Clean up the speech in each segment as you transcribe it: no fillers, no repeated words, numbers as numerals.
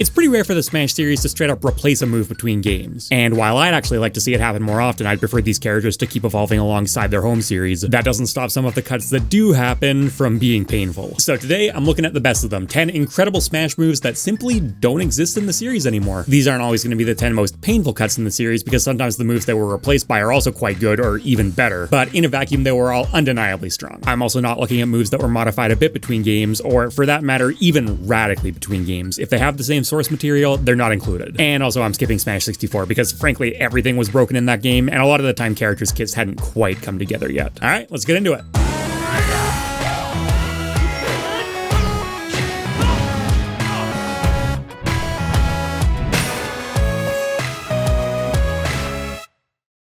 It's pretty rare for the Smash series to straight up replace a move between games, and while I'd actually like to see it happen more often, I'd prefer these characters to keep evolving alongside their home series. That doesn't stop some of the cuts that do happen from being painful. So today, I'm looking at the best of them, 10 incredible Smash moves that simply don't exist in the series anymore. These aren't always going to be the 10 most painful cuts in the series, because sometimes the moves they were replaced by are also quite good or even better, but in a vacuum they were all undeniably strong. I'm also not looking at moves that were modified a bit between games, or for that matter, even radically between games. If they have the same source material, they're not included. And also I'm skipping Smash 64 because frankly everything was broken in that game, and a lot of the time characters' kits hadn't quite come together yet. Alright, let's get into it.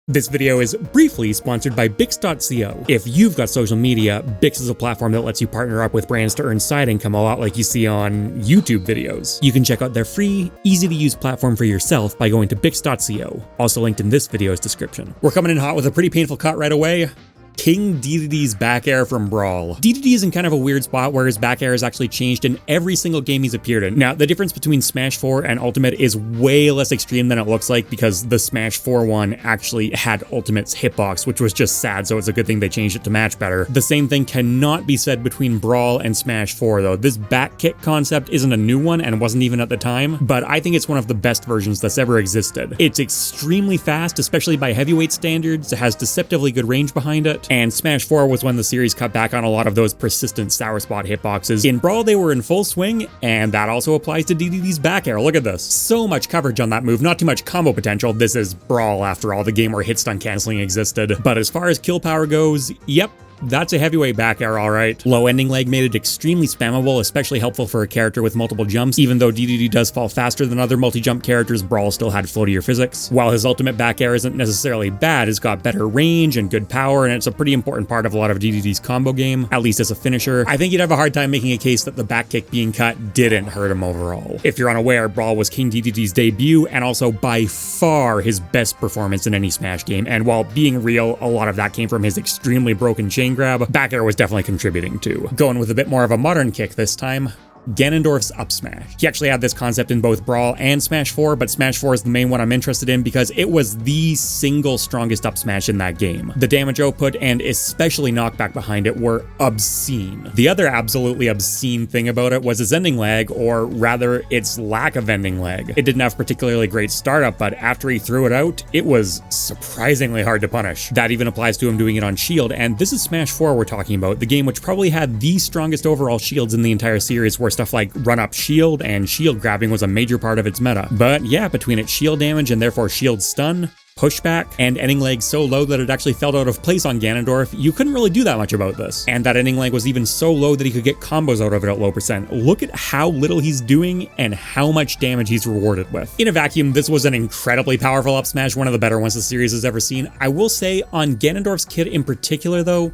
This video is briefly sponsored by Bix.co. If you've got social media, Bix is a platform that lets you partner up with brands to earn side income a lot like you see on YouTube videos. You can check out their free, easy-to-use platform for yourself by going to Bix.co, also linked in this video's description. We're coming in hot with a pretty painful cut right away. King Dedede's back air from Brawl. Dedede is in kind of a weird spot where his back air has actually changed in every single game he's appeared in. Now, the difference between Smash 4 and Ultimate is way less extreme than it looks like because the Smash 4 one actually had Ultimate's hitbox, which was just sad, so it's a good thing they changed it to match better. The same thing cannot be said between Brawl and Smash 4 though. This back kick concept isn't a new one and wasn't even at the time, but I think it's one of the best versions that's ever existed. It's extremely fast, especially by heavyweight standards. It has deceptively good range behind it. And Smash 4 was when the series cut back on a lot of those persistent sour spot hitboxes. In Brawl, they were in full swing, and that also applies to Dedede's back air. Look at this. So much coverage on that move, not too much combo potential. This is Brawl, after all, the game where hit stun canceling existed. But as far as kill power goes, yep, that's a heavyweight back air, alright. Low ending leg made it extremely spammable, especially helpful for a character with multiple jumps. Even though Dedede does fall faster than other multi-jump characters, Brawl still had floatier physics. While his ultimate back air isn't necessarily bad, it's got better range and good power, and it's a pretty important part of a lot of Dedede's combo game, at least as a finisher. I think you'd have a hard time making a case that the back kick being cut didn't hurt him overall. If you're unaware, Brawl was King Dedede's debut, and also by far his best performance in any Smash game, and while being real, a lot of that came from his extremely broken chain grab. Back air was definitely contributing too. Going with a bit more of a modern kick this time, Ganondorf's up smash. He actually had this concept in both Brawl and Smash 4, but Smash 4 is the main one I'm interested in because it was the single strongest up smash in that game. The damage output and especially knockback behind it were obscene. The other absolutely obscene thing about it was its ending lag, or rather its lack of ending lag. It didn't have particularly great startup, but after he threw it out, it was surprisingly hard to punish. That even applies to him doing it on shield, and this is Smash 4 we're talking about, the game which probably had the strongest overall shields in the entire series, where stuff like run-up shield and shield grabbing was a major part of its meta. But yeah, between its shield damage and therefore shield stun, pushback, and ending lag so low that it actually felt out of place on Ganondorf, you couldn't really do that much about this. And that ending lag was even so low that he could get combos out of it at low percent. Look at how little he's doing and how much damage he's rewarded with. In a vacuum, this was an incredibly powerful up smash, one of the better ones the series has ever seen. I will say, on Ganondorf's kit in particular though,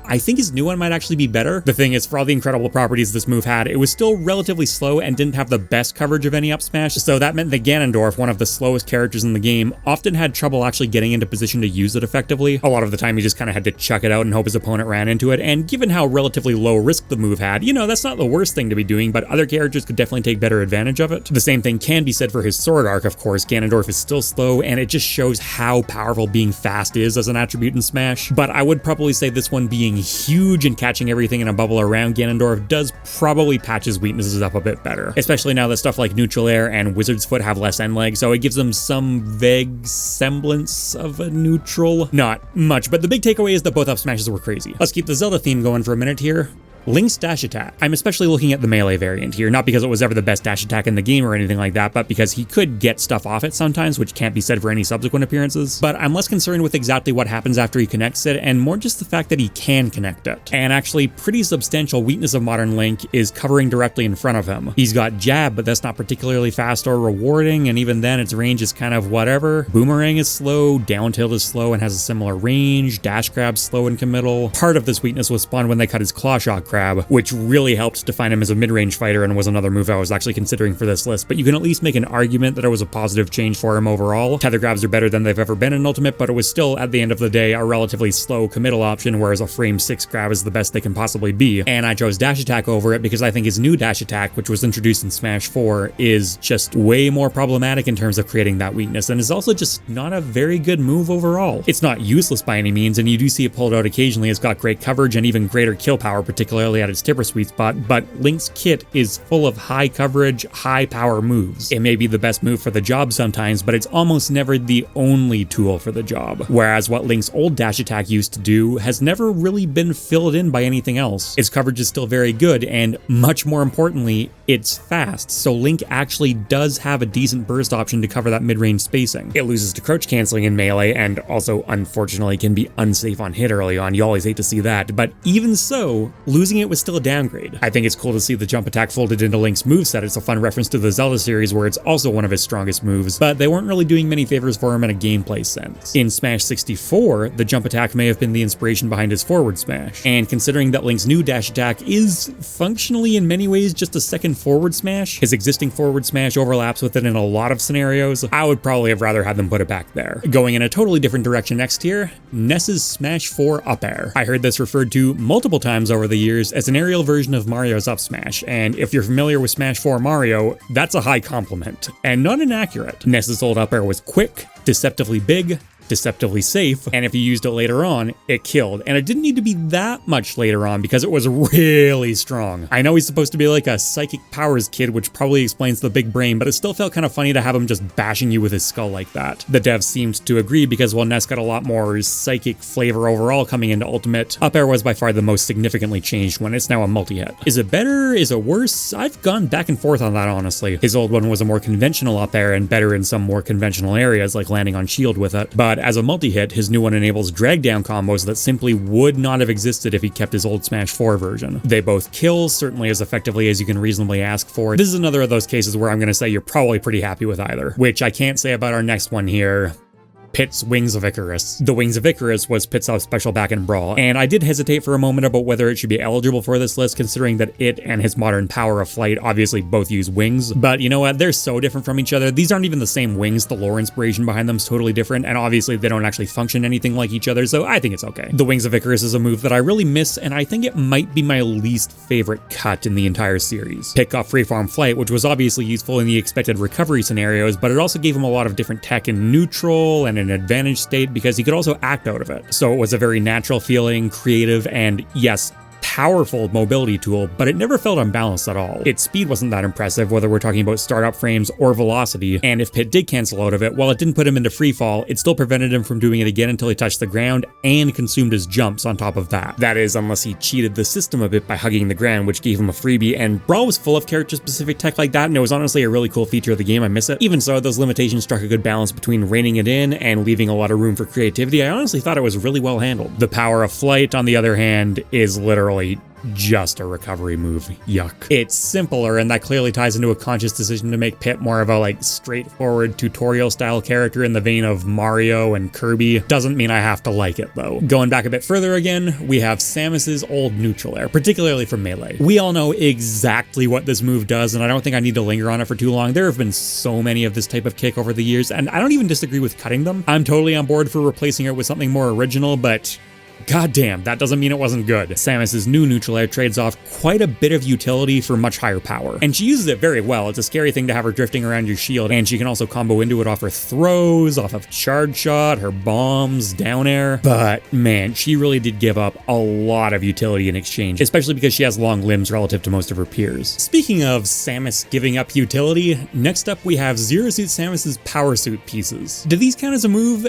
I think his new one might actually be better. The thing is, for all the incredible properties this move had, it was still relatively slow and didn't have the best coverage of any up smash, so that meant that Ganondorf, one of the slowest characters in the game, often had trouble actually getting into position to use it effectively. A lot of the time he just kind of had to chuck it out and hope his opponent ran into it, and given how relatively low risk the move had, you know, that's not the worst thing to be doing, but other characters could definitely take better advantage of it. The same thing can be said for his sword arc, of course. Ganondorf is still slow, and it just shows how powerful being fast is as an attribute in Smash, but I would probably say this one being huge and catching everything in a bubble around Ganondorf does probably patch his weaknesses up a bit better, especially now that stuff like Neutral Air and Wizard's Foot have less end lag, so it gives them some vague semblance of a neutral. Not much, but the big takeaway is that both up smashes were crazy. Let's keep the Zelda theme going for a minute here. Link's dash attack. I'm especially looking at the melee variant here, not because it was ever the best dash attack in the game or anything like that, but because he could get stuff off it sometimes, which can't be said for any subsequent appearances. But I'm less concerned with exactly what happens after he connects it, and more just the fact that he can connect it. And actually, pretty substantial weakness of modern Link is covering directly in front of him. He's got jab, but that's not particularly fast or rewarding, and even then its range is kind of whatever. Boomerang is slow, down tilt is slow and has a similar range, dash grab's slow and committal. Part of this weakness was spawned when they cut his claw shot Crab, which really helped define him as a mid-range fighter and was another move I was actually considering for this list, but you can at least make an argument that it was a positive change for him overall. Tether grabs are better than they've ever been in Ultimate, but it was still, at the end of the day, a relatively slow committal option, whereas a frame 6 grab is the best they can possibly be. And I chose dash attack over it because I think his new dash attack, which was introduced in Smash 4, is just way more problematic in terms of creating that weakness, and is also just not a very good move overall. It's not useless by any means, and you do see it pulled out occasionally. It's got great coverage and even greater kill power, particularly at its tipper sweet spot, but Link's kit is full of high coverage, high power moves. It may be the best move for the job sometimes, but it's almost never the only tool for the job. Whereas what Link's old dash attack used to do has never really been filled in by anything else. Its coverage is still very good, and much more importantly, it's fast, so Link actually does have a decent burst option to cover that mid-range spacing. It loses to crouch canceling in melee, and also unfortunately can be unsafe on hit early on. You always hate to see that, but even so, losing it was still a downgrade. I think it's cool to see the jump attack folded into Link's moveset. It's a fun reference to the Zelda series where it's also one of his strongest moves, but they weren't really doing many favors for him in a gameplay sense. In Smash 64, the jump attack may have been the inspiration behind his forward smash, and considering that Link's new dash attack is functionally in many ways just a second forward smash, his existing forward smash overlaps with it in a lot of scenarios, I would probably have rather had them put it back there. Going in a totally different direction next here, Ness's Smash 4 up air. I heard this referred to multiple times over the years as an aerial version of Mario's up smash, and if you're familiar with Smash 4 Mario, that's a high compliment, and not inaccurate. Ness's old up air was quick, deceptively big, deceptively safe, and if you used it later on, it killed. And it didn't need to be that much later on because it was really strong. I know he's supposed to be like a psychic powers kid, which probably explains the big brain, but it still felt kind of funny to have him just bashing you with his skull like that. The devs seemed to agree because while Ness got a lot more psychic flavor overall coming into Ultimate, up air was by far the most significantly changed one. It's now a multi-hit. Is it better? Is it worse? I've gone back and forth on that, honestly. His old one was a more conventional up air and better in some more conventional areas like landing on shield with it, but as a multi-hit, his new one enables drag down combos that simply would not have existed if he kept his old Smash 4 version. They both kill, certainly as effectively as you can reasonably ask for. This is another of those cases where I'm going to say you're probably pretty happy with either, which I can't say about our next one here. Pit's Wings of Icarus. The Wings of Icarus was Pit's special back in Brawl, and I did hesitate for a moment about whether it should be eligible for this list considering that it and his modern Power of Flight obviously both use wings, but you know what, they're so different from each other. These aren't even the same wings, the lore inspiration behind them is totally different, and obviously they don't actually function anything like each other, so I think it's okay. The Wings of Icarus is a move that I really miss, and I think it might be my least favorite cut in the entire series. Pit got freeform flight, which was obviously useful in the expected recovery scenarios, but it also gave him a lot of different tech in neutral and an advantage state because he could also act out of it. So it was a very natural feeling, creative, and yes, powerful mobility tool, but it never felt unbalanced at all. Its speed wasn't that impressive, whether we're talking about startup frames or velocity, and if Pit did cancel out of it, while it didn't put him into free fall, it still prevented him from doing it again until he touched the ground and consumed his jumps on top of that. That is, unless he cheated the system a bit by hugging the ground, which gave him a freebie, and Brawl was full of character-specific tech like that, and it was honestly a really cool feature of the game. I miss it. Even so, those limitations struck a good balance between reining it in and leaving a lot of room for creativity. I honestly thought it was really well handled. The Power of Flight, on the other hand, is literally just a recovery move. Yuck. It's simpler, and that clearly ties into a conscious decision to make Pit more of a straightforward tutorial style character in the vein of Mario and Kirby. Doesn't mean I have to like it though. Going back a bit further again, we have Samus's old neutral air, particularly from Melee. We all know exactly what this move does, and I don't think I need to linger on it for too long. There have been so many of this type of kick over the years, and I don't even disagree with cutting them. I'm totally on board for replacing it with something more original, but goddamn, that doesn't mean it wasn't good. Samus's new neutral air trades off quite a bit of utility for much higher power, and she uses it very well. It's a scary thing to have her drifting around your shield, and she can also combo into it off her throws, off of charge shot, her bombs, down air, but man, she really did give up a lot of utility in exchange, especially because she has long limbs relative to most of her peers. Speaking of Samus giving up utility, next up we have Zero Suit Samus's power suit pieces. Do these count as a move?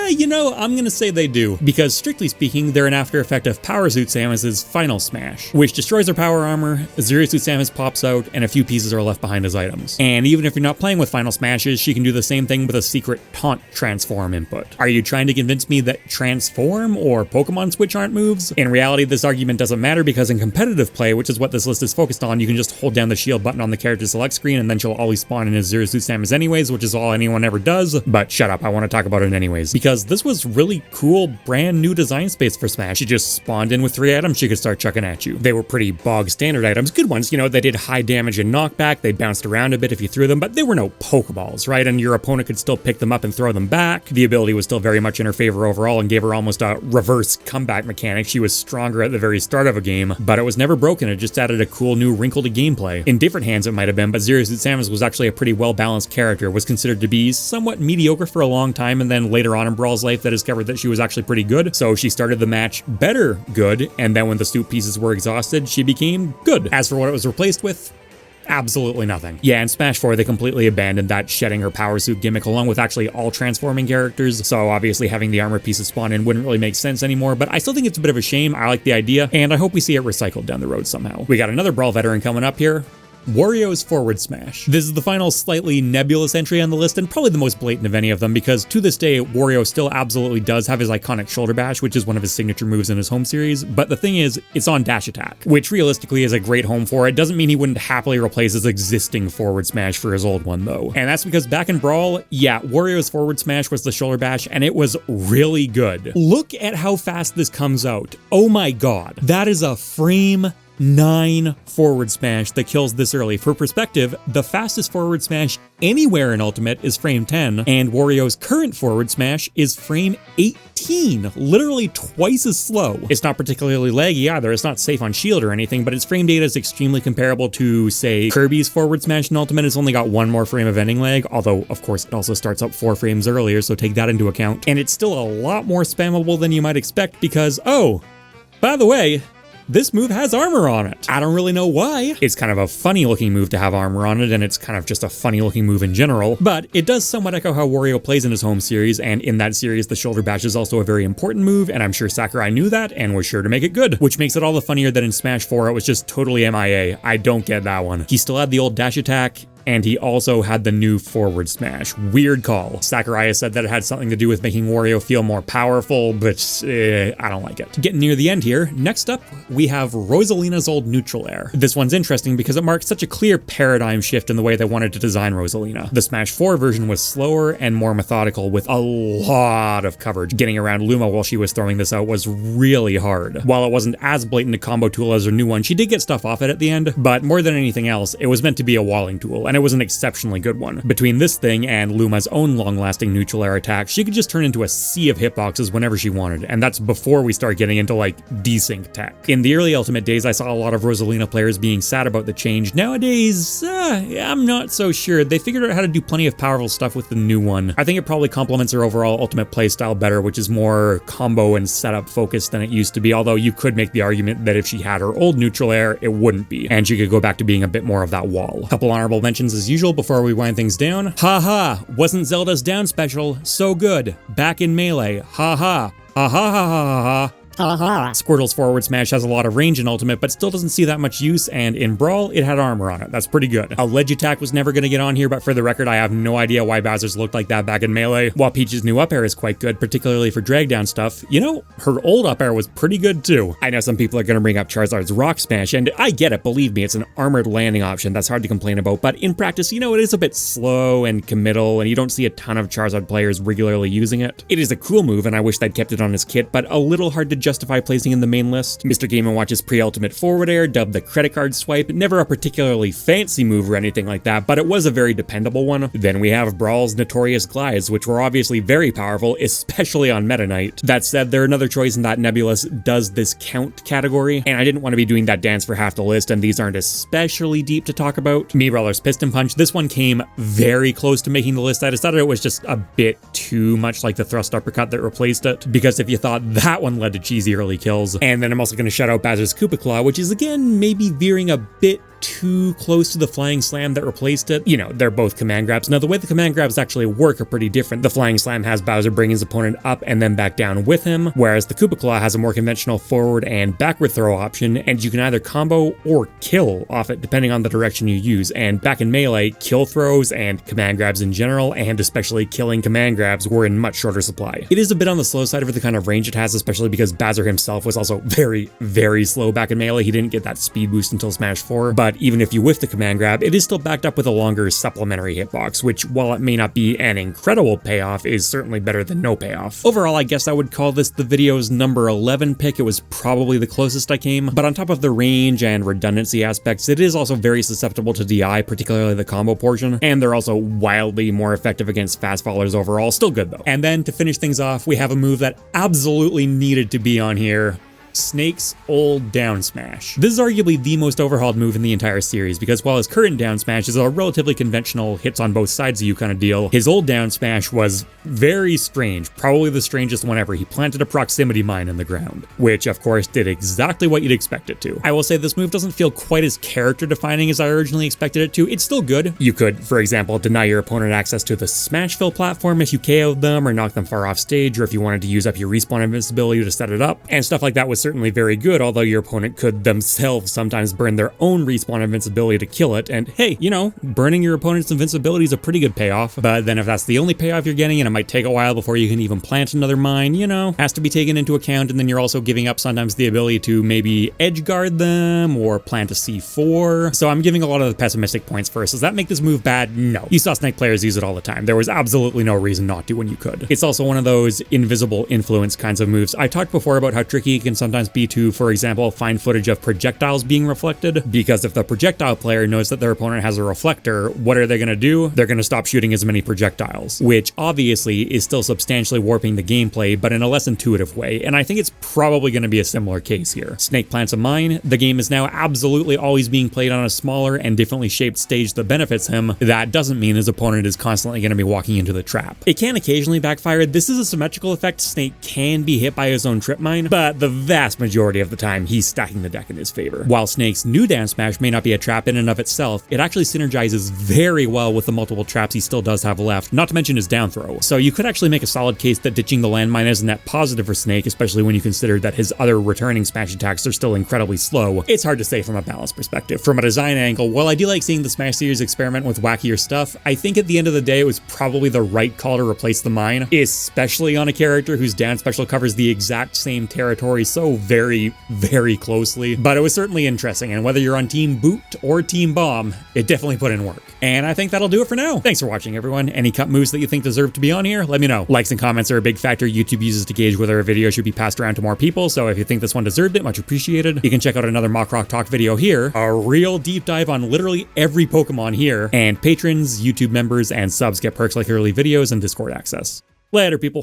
You know, I'm gonna say they do, because strictly speaking, they're an after effect of Power Suit Samus's Final Smash, which destroys her power armor, Zero Suit Samus pops out, and a few pieces are left behind as items. And even if you're not playing with Final Smashes, she can do the same thing with a secret taunt transform input. Are you trying to convince me that transform or Pokemon Switch aren't moves? In reality, this argument doesn't matter because in competitive play, which is what this list is focused on, you can just hold down the shield button on the character select screen and then she'll always spawn in as Zero Suit Samus anyways, which is all anyone ever does. But shut up, I want to talk about it anyways. Because because this was really cool, brand new design space for Smash. You just spawned in with 3 items she could start chucking at you. They were pretty bog standard items, good ones, you know, they did high damage and knockback, they bounced around a bit if you threw them, but they were no Pokeballs, right? And your opponent could still pick them up and throw them back. The ability was still very much in her favor overall and gave her almost a reverse comeback mechanic. She was stronger at the very start of a game, but it was never broken. It just added a cool new wrinkle to gameplay. In different hands it might have been, but Zero Suit Samus was actually a pretty well-balanced character, was considered to be somewhat mediocre for a long time, and then later on in Brawl's life they discovered that she was actually pretty good, so she started the match better good, and then when the suit pieces were exhausted, she became good. As for what it was replaced with, absolutely nothing. Yeah, in Smash 4, they completely abandoned that shedding her power suit gimmick along with actually all transforming characters, so obviously having the armor pieces spawn in wouldn't really make sense anymore, but I still think it's a bit of a shame. I like the idea, and I hope we see it recycled down the road somehow. We got another Brawl veteran coming up here. Wario's Forward Smash. This is the final slightly nebulous entry on the list and probably the most blatant of any of them because to this day, Wario still absolutely does have his iconic shoulder bash, which is one of his signature moves in his home series, but the thing is, it's on dash attack, which realistically is a great home for it. Doesn't mean he wouldn't happily replace his existing forward smash for his old one though. And that's because back in Brawl, yeah, Wario's Forward Smash was the shoulder bash and it was really good. Look at how fast this comes out. Oh my god. That is a frame 9 forward smash that kills this early. For perspective, the fastest forward smash anywhere in Ultimate is frame 10, and Wario's current forward smash is frame 18, literally twice as slow. It's not particularly laggy either, it's not safe on shield or anything, but its frame data is extremely comparable to, say, Kirby's forward smash in Ultimate. It's only got 1 more frame of ending lag, although of course it also starts up 4 frames earlier, so take that into account. And it's still a lot more spammable than you might expect because, oh, by the way, this move has armor on it. I don't really know why. It's kind of a funny looking move to have armor on it, and it's kind of just a funny looking move in general, but it does somewhat echo how Wario plays in his home series, and in that series the shoulder bash is also a very important move, and I'm sure Sakurai knew that and was sure to make it good, which makes it all the funnier that in Smash 4 it was just totally MIA. I don't get that one. He still had the old dash attack, and he also had the new forward smash. Weird call. Sakurai has said that it had something to do with making Wario feel more powerful, but I don't like it. Getting near the end here, next up we have Rosalina's old neutral air. This one's interesting because it marks such a clear paradigm shift in the way they wanted to design Rosalina. The Smash 4 version was slower and more methodical with a lot of coverage. Getting around Luma while she was throwing this out was really hard. While it wasn't as blatant a combo tool as her new one, she did get stuff off it at the end, but more than anything else, it was meant to be a walling tool, and it was an exceptionally good one. Between this thing and Luma's own long-lasting neutral air attack, she could just turn into a sea of hitboxes whenever she wanted, and that's before we start getting into like desync tech. In the early Ultimate days, I saw a lot of Rosalina players being sad about the change. Nowadays, I'm not so sure. They figured out how to do plenty of powerful stuff with the new one. I think it probably complements her overall Ultimate playstyle better, which is more combo and setup focused than it used to be, although you could make the argument that if she had her old neutral air, it wouldn't be, and she could go back to being a bit more of that wall. Couple honorable mentions as usual before we wind things down. Haha, wasn't Zelda's down special so good? Back in Melee. Haha. Ha ha ha ha ha ha. Squirtle's forward smash has a lot of range in Ultimate, but still doesn't see that much use, and in Brawl, it had armor on it. That's pretty good. A ledge attack was never going to get on here, but for the record, I have no idea why Bowser's looked like that back in Melee. While Peach's new up air is quite good, particularly for drag down stuff, you know, her old up air was pretty good too. I know some people are going to bring up Charizard's rock smash, and I get it, believe me, it's an armored landing option that's hard to complain about, but in practice, you know, it is a bit slow and committal, and you don't see a ton of Charizard players regularly using it. It is a cool move, and I wish they'd kept it on his kit, but a little hard to justify placing in the main list. Mr. Game & Watch's pre-ultimate forward air, dubbed the credit card swipe, never a particularly fancy move or anything like that, but it was a very dependable one. Then we have Brawl's notorious glides, which were obviously very powerful, especially on Meta Knight. That said, they're another choice in that nebulous does this count category, and I didn't want to be doing that dance for half the list, and these aren't especially deep to talk about. Mii Brawler's Piston Punch, this one came very close to making the list. I decided it was just a bit too much like the thrust uppercut that replaced it, because if you thought that one led to cheesy early kills. And then I'm also going to shout out Bowser's Koopa Claw, which is again maybe veering a bit too close to the Flying Slam that replaced it. You know, they're both command grabs. Now, the way the command grabs actually work are pretty different. The Flying Slam has Bowser bring his opponent up and then back down with him, whereas the Koopa Claw has a more conventional forward and backward throw option, and you can either combo or kill off it depending on the direction you use. And back in Melee, kill throws and command grabs in general, and especially killing command grabs, were in much shorter supply. It is a bit on the slow side for the kind of range it has, especially because Bowser himself was also very, very slow back in Melee. He didn't get that speed boost until Smash 4, but but even if you whiff the command grab, it is still backed up with a longer supplementary hitbox, which, while it may not be an incredible payoff, is certainly better than no payoff. Overall, I guess I would call this the video's number 11 pick. It was probably the closest I came, but on top of the range and redundancy aspects, it is also very susceptible to DI, particularly the combo portion, and they're also wildly more effective against fast followers overall. Still good though. And then to finish things off, we have a move that absolutely needed to be on here: Snake's old down smash. This is arguably the most overhauled move in the entire series, because while his current down smash is a relatively conventional hits on both sides of you kind of deal, his old down smash was very strange, probably the strangest one ever. He planted a proximity mine in the ground, which of course did exactly what you'd expect it to. I will say this move doesn't feel quite as character defining as I originally expected it to. It's still good. You could, for example, deny your opponent access to the smash fill platform if you KO'd them or knocked them far off stage, or if you wanted to use up your respawn invincibility to set it up, and stuff like that was certainly very good, although your opponent could themselves sometimes burn their own respawn invincibility to kill it, and hey, you know, burning your opponent's invincibility is a pretty good payoff. But then if that's the only payoff you're getting and it might take a while before you can even plant another mine, you know, has to be taken into account, and then you're also giving up sometimes the ability to maybe edge guard them or plant a C4. So I'm giving a lot of the pessimistic points first. Does that make this move bad? No. You saw Snake players use it all the time. There was absolutely no reason not to when you could. It's also one of those invisible influence kinds of moves. I talked before about how tricky it can sometimes be to, for example, find footage of projectiles being reflected, because if the projectile player knows that their opponent has a reflector, what are they going to do? They're going to stop shooting as many projectiles, which obviously is still substantially warping the gameplay, but in a less intuitive way, and I think it's probably going to be a similar case here. Snake plants a mine, the game is now absolutely always being played on a smaller and differently shaped stage that benefits him. That doesn't mean his opponent is constantly going to be walking into the trap. It can occasionally backfire. This is a symmetrical effect. Snake can be hit by his own trip mine, but the vast majority of the time he's stacking the deck in his favor. While Snake's new down smash may not be a trap in and of itself, it actually synergizes very well with the multiple traps he still does have left, not to mention his down throw. So you could actually make a solid case that ditching the landmine is a net positive for Snake, especially when you consider that his other returning smash attacks are still incredibly slow. It's hard to say from a balance perspective. From a design angle, while I do like seeing the Smash series experiment with wackier stuff, I think at the end of the day it was probably the right call to replace the mine, especially on a character whose down special covers the exact same territory so very, very closely. But it was certainly interesting, and whether you're on Team Boot or Team Bomb, it definitely put in work. And I think that'll do it for now. Thanks for watching, everyone. Any cut moves that you think deserve to be on here, let me know. Likes and comments are a big factor YouTube uses to gauge whether a video should be passed around to more people, so if you think this one deserved it, much appreciated. You can check out another MockRock Talk video here, a real deep dive on literally every Pokemon here, and patrons, YouTube members, and subs get perks like early videos and Discord access. Later, people.